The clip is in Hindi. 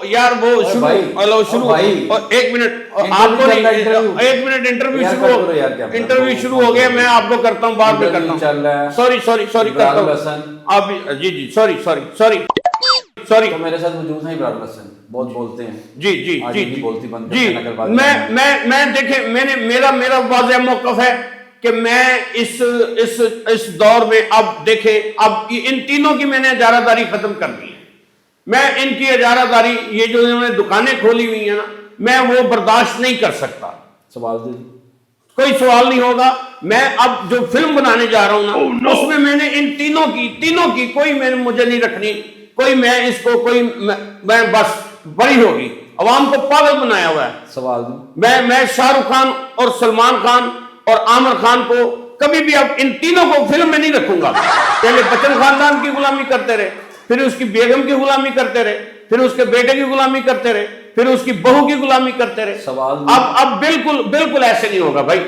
यार वो शुरू हेलो शुरू और एक मिनट आपको एक मिनट इंटरव्यू शुरू हो गया, मैं आपको करता हूँ, बाद में करता हूँ। सॉरी करता हूँ आप जी सॉरी तो मेरे साथ मौजूद हैं इब्रार हसन, बहुत बोलते हैं जी बोलती बंद जी। मैं देखे मेरा वाज़ेह मौक़िफ़ है कि मैं इस दौर में अब देखे, अब इन तीनों की मैंने इजारादारी खत्म कर दी है। मैं इनकी इजारादारी, ये जो इन्होंने दुकानें खोली हुई है ना, मैं वो बर्दाश्त नहीं कर सकता। सवाल दे कोई सवाल नहीं होगा। मैं अब जो फिल्म बनाने जा रहा हूं ना, उसमें मैंने इन तीनों की कोई मुझे नहीं रखनी, कोई मैं बस बड़ी होगी, अवाम को पागल बनाया हुआ है। सवाल मैं शाहरुख खान और सलमान खान और आमिर खान को कभी भी अब इन तीनों को फिल्म में नहीं रखूंगा। पहले बच्चन खानदान की गुलामी करते रहे, फिर उसकी बेगम की गुलामी करते रहे, फिर उसके बेटे की गुलामी करते रहे, फिर उसकी बहू की गुलामी करते रहे। सवाल अब बिल्कुल ऐसे नहीं होगा भाई।